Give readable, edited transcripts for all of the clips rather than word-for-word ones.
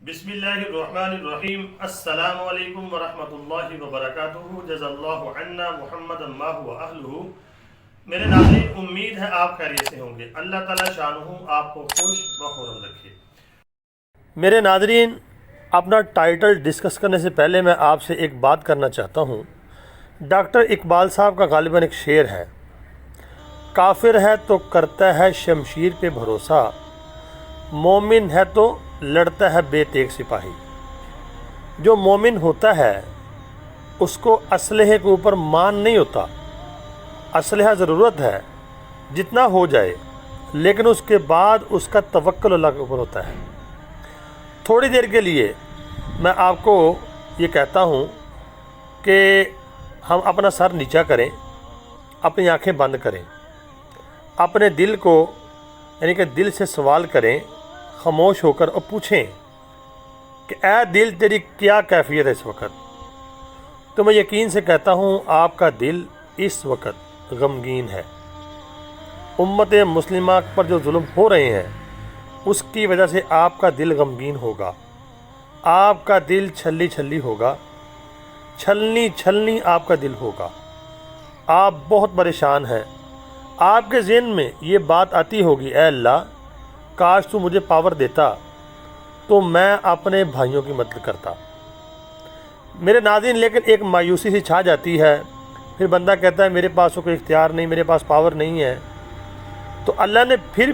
بسم اللہ الرحمن الرحیم۔ السلام علیکم ورحمۃ اللہ وبرکاتہ۔ جزا اللہ عنا محمد ما هو اہلہ۔ میرے ناظرین، امید ہے آپ خیریت سے ہوں گے۔ اللہ تعالیٰ شانہ آپ کو خوش و خرم رکھے۔ میرے ناظرین، اپنا ٹائٹل ڈسکس کرنے سے پہلے میں آپ سے ایک بات کرنا چاہتا ہوں۔ ڈاکٹر اقبال صاحب کا غالباً ایک شعر ہے، کافر ہے تو کرتا ہے شمشیر پہ بھروسہ، مومن ہے تو لڑتا ہے بے تیغ سپاہی۔ جو مومن ہوتا ہے اس کو اسلحے کے اوپر مان نہیں ہوتا۔ اسلحہ ضرورت ہے جتنا ہو جائے، لیکن اس کے بعد اس کا توکل اللہ کے اوپر ہوتا ہے۔ تھوڑی دیر کے لیے میں آپ کو یہ کہتا ہوں کہ ہم اپنا سر نیچا کریں، اپنی آنکھیں بند کریں، اپنے دل کو یعنی کہ دل سے سوال کریں، خاموش ہو کر اور پوچھیں کہ اے دل تیری کیا کیفیت ہے اس وقت۔ تو میں یقین سے کہتا ہوں آپ کا دل اس وقت غمگین ہے۔ امت مسلمہ پر جو ظلم ہو رہے ہیں اس کی وجہ سے آپ کا دل غمگین ہوگا، آپ کا دل چھلی چھلی ہوگا، چھلنی چھلنی آپ کا دل ہوگا۔ آپ بہت پریشان ہیں۔ آپ کے ذہن میں یہ بات آتی ہوگی، اے اللہ کاش تو مجھے پاور دیتا تو میں اپنے بھائیوں کی مدد کرتا۔ میرے ناظرین، لیکن ایک مایوسی سی چھا جاتی ہے، پھر بندہ کہتا ہے میرے پاس تو کوئی اختیار نہیں، میرے پاس پاور نہیں ہے۔ تو اللہ نے پھر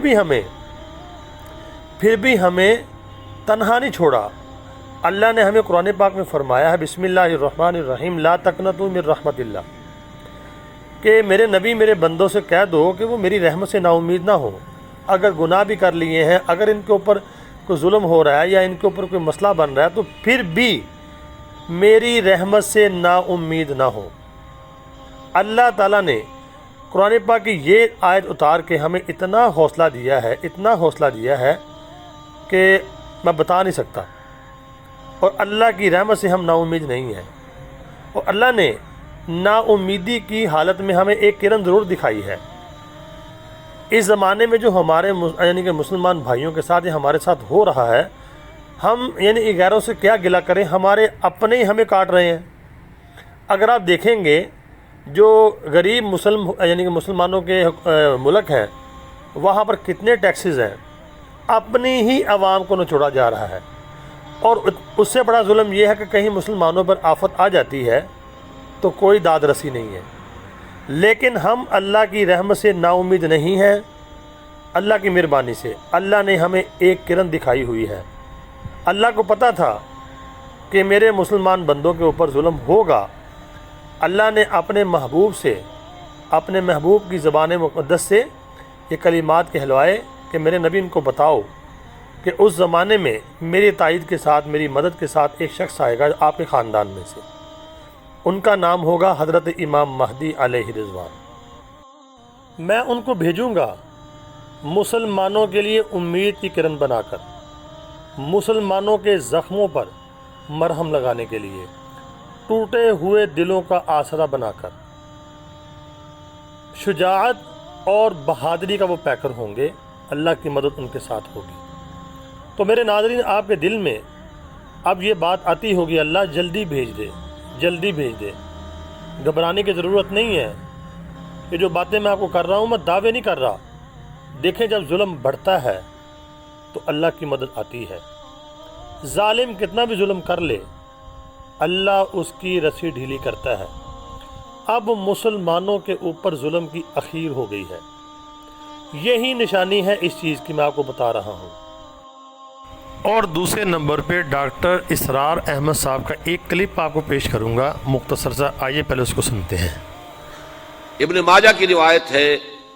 بھی ہمیں تنہا نہیں چھوڑا۔ اللہ نے ہمیں قرآن پاک میں فرمایا ہے، بسم اللہ الرحمن الرحیم، لا تقنطوا من رحمت اللہ، کہ میرے نبی میرے بندوں سے کہہ دو کہ وہ میری رحمت سے نا امید نہ ہو۔ اگر گناہ بھی کر لیے ہیں، اگر ان کے اوپر کوئی ظلم ہو رہا ہے یا ان کے اوپر کوئی مسئلہ بن رہا ہے، تو پھر بھی میری رحمت سے نا امید نہ ہو۔ اللہ تعالیٰ نے قرآن پاک کی یہ آیت اتار کے ہمیں اتنا حوصلہ دیا ہے کہ میں بتا نہیں سکتا۔ اور اللہ کی رحمت سے ہم نا امید نہیں ہیں، اور اللہ نے نا امیدی کی حالت میں ہمیں ایک کرن ضرور دکھائی ہے۔ اس زمانے میں جو ہمارے یعنی کہ مسلمان بھائیوں کے ساتھ یا ہمارے ساتھ ہو رہا ہے، ہم یعنی غیروں سے کیا گلہ کریں، ہمارے اپنے ہی ہمیں کاٹ رہے ہیں۔ اگر آپ دیکھیں گے جو غریب یعنی کہ مسلمانوں کے ملک ہیں، وہاں پر کتنے ٹیکسز ہیں، اپنی ہی عوام کو نچوڑا جا رہا ہے۔ اور اس سے بڑا ظلم یہ ہے کہ کہیں مسلمانوں پر آفت آ جاتی ہے تو کوئی داد رسی نہیں ہے۔ لیکن ہم اللہ کی رحمت سے نا امید نہیں ہیں۔ اللہ کی مہربانی سے اللہ نے ہمیں ایک کرن دکھائی ہوئی ہے۔ اللہ کو پتہ تھا کہ میرے مسلمان بندوں کے اوپر ظلم ہوگا۔ اللہ نے اپنے محبوب سے، اپنے محبوب کی زبان مقدس سے یہ کلمات کہلوائے کہ میرے نبی ان کو بتاؤ کہ اس زمانے میں میری تائید کے ساتھ، میری مدد کے ساتھ ایک شخص آئے گا آپ کے خاندان میں سے، ان کا نام ہوگا حضرت امام مہدی علیہ رضوان۔ میں ان کو بھیجوں گا مسلمانوں کے لیے امید کی کرن بنا کر، مسلمانوں کے زخموں پر مرہم لگانے کے لیے، ٹوٹے ہوئے دلوں کا آسرا بنا کر، شجاعت اور بہادری کا وہ پیکر ہوں گے۔ اللہ کی مدد ان کے ساتھ ہوگی۔ تو میرے ناظرین، آپ کے دل میں اب یہ بات آتی ہوگی، اللہ جلدی بھیج دے، جلدی بھیج دے۔ گھبرانے کی ضرورت نہیں ہے۔ یہ جو باتیں میں آپ کو کر رہا ہوں، میں دعوے نہیں کر رہا۔ دیکھیں، جب ظلم بڑھتا ہے تو اللہ کی مدد آتی ہے۔ ظالم کتنا بھی ظلم کر لے، اللہ اس کی رسی ڈھیلی کرتا ہے۔ اب مسلمانوں کے اوپر ظلم کی اخیر ہو گئی ہے۔ یہی نشانی ہے اس چیز کی میں آپ کو بتا رہا ہوں۔ اور دوسرے نمبر پہ ڈاکٹر اسرار احمد صاحب کا ایک کلپ آپ کو پیش کروں گا، مختصر سا، آئیے پہلے اس کو سنتے ہیں۔ ابن ماجہ کی روایت ہے،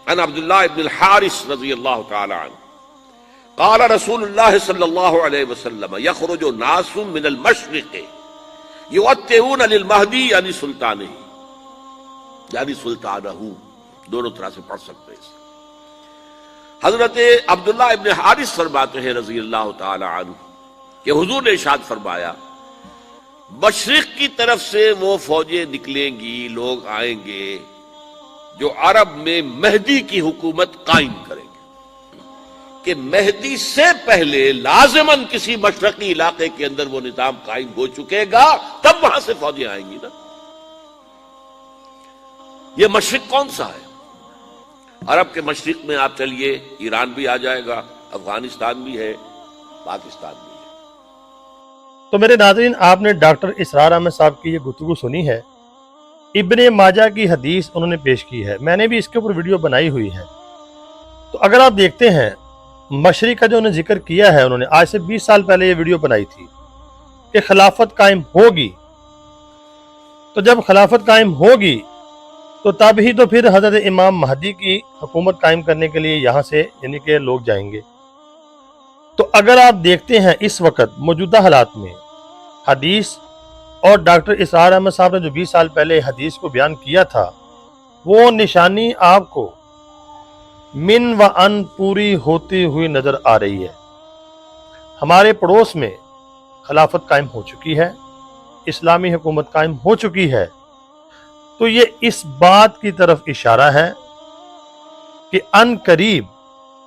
عن عبداللہ ابن الحارث رضی اللہ تعالی عنہ قال رسول اللہ صلی اللہ علیہ وسلم یخرج ناس من المشرق یؤتئون للمہدی یعنی سلطانہ، یعنی سلطانہ، دونوں طرح سے پڑھ سکتے ہیں۔ حضرت عبداللہ ابن حارث فرماتے ہیں رضی اللہ تعالی عنہ کہ حضور نے ارشاد فرمایا، مشرق کی طرف سے وہ فوجیں نکلیں گی، لوگ آئیں گے جو عرب میں مہدی کی حکومت قائم کریں گے۔ کہ مہدی سے پہلے لازماً کسی مشرقی علاقے کے اندر وہ نظام قائم ہو چکے گا، تب وہاں سے فوجیں آئیں گی نا۔ یہ مشرق کون سا ہے؟ عرب کے مشرق میں آپ چلیے، ایران بھی آ جائے گا، افغانستان بھی ہے، پاکستان بھی ہے۔ تو میرے ناظرین، آپ نے ڈاکٹر اسرار احمد صاحب کی یہ گفتگو سنی ہے، ابن ماجہ کی حدیث انہوں نے پیش کی ہے، میں نے بھی اس کے اوپر ویڈیو بنائی ہوئی ہے۔ تو اگر آپ دیکھتے ہیں مشرق کا جو انہوں نے ذکر کیا ہے، انہوں نے آج سے 20 سال پہلے یہ ویڈیو بنائی تھی کہ خلافت قائم ہوگی، تو جب خلافت قائم ہوگی تو تب ہی تو پھر حضرت امام مہدی کی حکومت قائم کرنے کے لیے یہاں سے یعنی کہ لوگ جائیں گے۔ تو اگر آپ دیکھتے ہیں اس وقت موجودہ حالات میں حدیث اور ڈاکٹر اسرار احمد صاحب نے جو 20 سال پہلے حدیث کو بیان کیا تھا، وہ نشانی آپ کو من و ان پوری ہوتی ہوئی نظر آ رہی ہے۔ ہمارے پڑوس میں خلافت قائم ہو چکی ہے، اسلامی حکومت قائم ہو چکی ہے، تو یہ اس بات کی طرف اشارہ ہے کہ ان قریب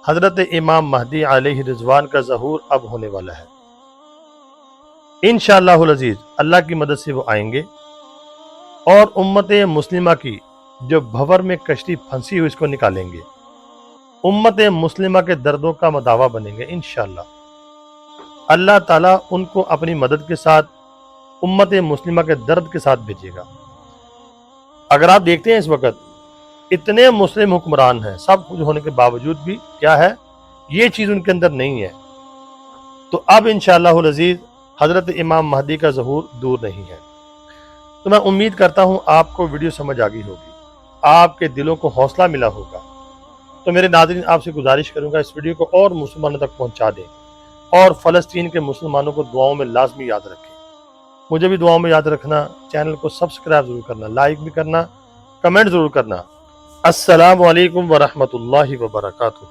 حضرت امام مہدی علیہ رضوان کا ظہور اب ہونے والا ہے۔ انشاءاللہ العزیز اللہ کی مدد سے وہ آئیں گے اور امت مسلمہ کی جو بھور میں کشتی پھنسی ہوئی اس کو نکالیں گے، امت مسلمہ کے دردوں کا مداوا بنیں گے انشاءاللہ۔ اللہ تعالیٰ ان کو اپنی مدد کے ساتھ امت مسلمہ کے درد کے ساتھ بھیجے گا۔ اگر آپ دیکھتے ہیں اس وقت اتنے مسلم حکمران ہیں، سب کچھ ہونے کے باوجود بھی کیا ہے، یہ چیز ان کے اندر نہیں ہے۔ تو اب انشاءاللہ العزیز حضرت امام مہدی کا ظہور دور نہیں ہے۔ تو میں امید کرتا ہوں آپ کو ویڈیو سمجھ آ گئی ہوگی، آپ کے دلوں کو حوصلہ ملا ہوگا۔ تو میرے ناظرین، آپ سے گزارش کروں گا اس ویڈیو کو اور مسلمانوں تک پہنچا دیں، اور فلسطین کے مسلمانوں کو دعاؤں میں لازمی یاد رکھیں۔ مجھے بھی دعاؤں میں یاد رکھنا، چینل کو سبسکرائب ضرور کرنا، لائک بھی کرنا، کمنٹ ضرور کرنا۔ السلام علیکم ورحمۃ اللہ وبرکاتہ۔